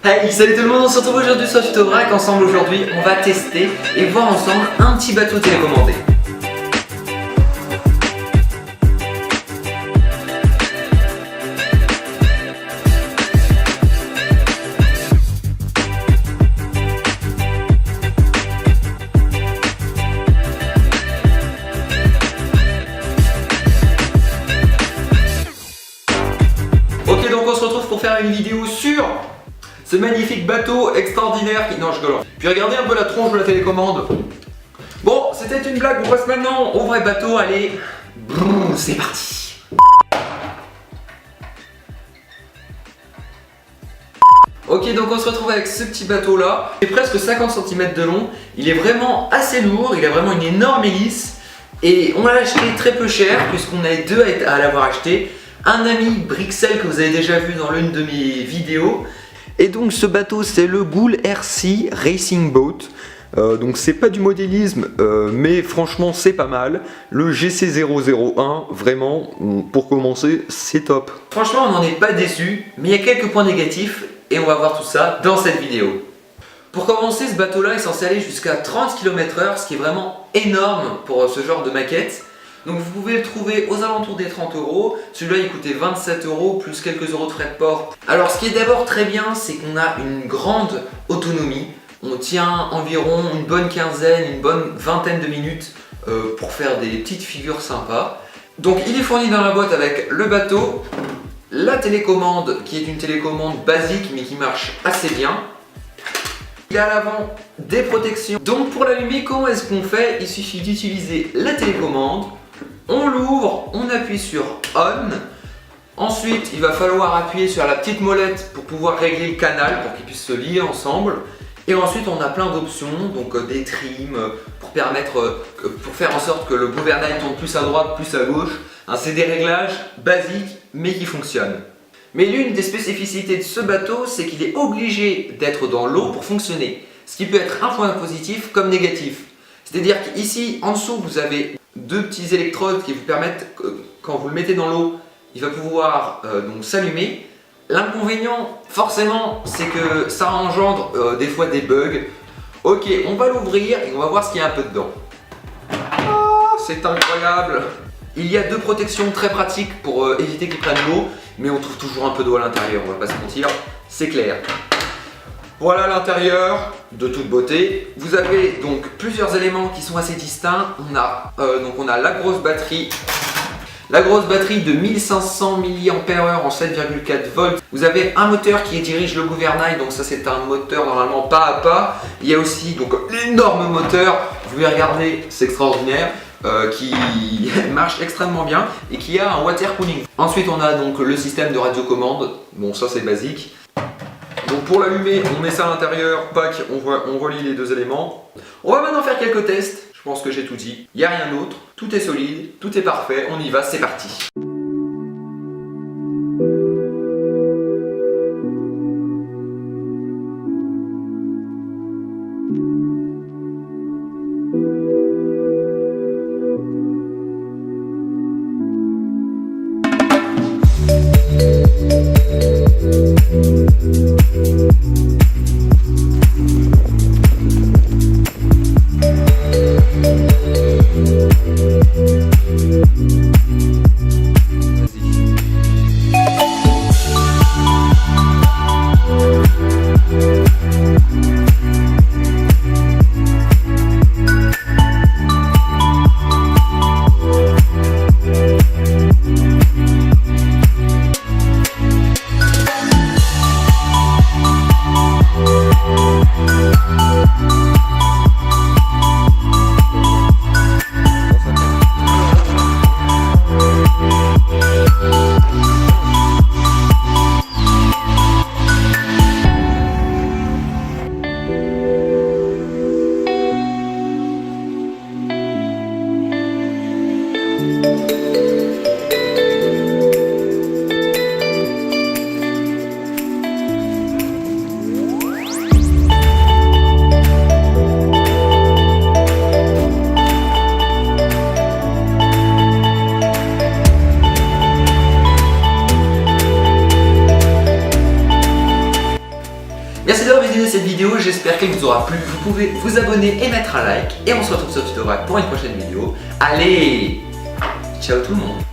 Hey, salut tout le monde, on se retrouve aujourd'hui sur Tutovrac. Ensemble aujourd'hui, on va tester et voir ensemble un petit bateau télécommandé. Ok, donc on se retrouve pour faire une vidéo sur ce magnifique bateau extraordinaire qui... Non, je rigole. Puis regardez un peu la tronche de la télécommande. Bon, c'était une blague, on passe maintenant au vrai bateau. Allez, brrr, c'est parti. Ok, donc on se retrouve avec ce petit bateau là. Il est presque 50 cm de long. Il est vraiment assez lourd, il a vraiment une énorme hélice. Et on l'a acheté très peu cher puisqu'on est deux à l'avoir acheté. Un ami Brixel que vous avez déjà vu dans l'une de mes vidéos. Et donc ce bateau c'est le Goul RC Racing Boat. Donc c'est pas du modélisme mais franchement c'est pas mal. Le GC001 vraiment pour commencer c'est top. Franchement on n'en est pas déçu mais il y a quelques points négatifs et on va voir tout ça dans cette vidéo. Pour commencer, ce bateau là est censé aller jusqu'à 30 km/h, ce qui est vraiment énorme pour ce genre de maquette. Donc vous pouvez le trouver aux alentours des 30 €. Celui-là il coûtait 27 € plus quelques euros de frais de port. Alors ce qui est d'abord très bien, c'est qu'on a une grande autonomie. On tient environ une bonne quinzaine, une bonne vingtaine de minutes pour faire des petites figures sympas. Donc il est fourni dans la boîte avec le bateau, la télécommande qui est une télécommande basique mais qui marche assez bien. Il y a à l'avant des protections. Donc pour l'allumer, comment est-ce qu'on fait? Il suffit d'utiliser la télécommande. On l'ouvre, on appuie sur On. Ensuite, il va falloir appuyer sur la petite molette pour pouvoir régler le canal pour qu'ils puissent se lier ensemble. Et ensuite, on a plein d'options, donc des trims pour faire en sorte que le gouvernail tourne plus à droite, plus à gauche. Hein, c'est des réglages basiques mais qui fonctionnent. Mais l'une des spécificités de ce bateau, c'est qu'il est obligé d'être dans l'eau pour fonctionner. Ce qui peut être un point positif comme négatif. C'est-à-dire qu'ici, en dessous, vous avez deux petits électrodes qui vous permettent, quand vous le mettez dans l'eau, il va pouvoir donc s'allumer. L'inconvénient, forcément, c'est que ça engendre des fois des bugs. Ok, on va l'ouvrir et on va voir ce qu'il y a un peu dedans. Oh, c'est incroyable! Il y a deux protections très pratiques pour éviter qu'il prenne l'eau, mais on trouve toujours un peu d'eau à l'intérieur, on va pas se mentir, c'est clair. Voilà l'intérieur, de toute beauté. Vous avez donc plusieurs éléments qui sont assez distincts. On a la grosse batterie. La grosse batterie de 1500 mAh en 7,4 volts. Vous avez un moteur qui dirige le gouvernail, donc ça c'est un moteur normalement pas à pas. Il y a aussi donc l'énorme moteur, vous pouvez regarder, c'est extraordinaire, qui marche extrêmement bien et qui a un water cooling. Ensuite on a donc le système de radiocommande, bon ça c'est basique. Donc pour l'allumer, on met ça à l'intérieur, pack, on relie les deux éléments. On va maintenant faire quelques tests, je pense que j'ai tout dit. Il n'y a rien d'autre, tout est solide, tout est parfait, on y va, c'est parti. Merci d'avoir visionné cette vidéo, j'espère qu'elle vous aura plu. Vous pouvez vous abonner et mettre un like. Et on se retrouve sur Tutorac pour une prochaine vidéo. Allez, ciao tout le monde.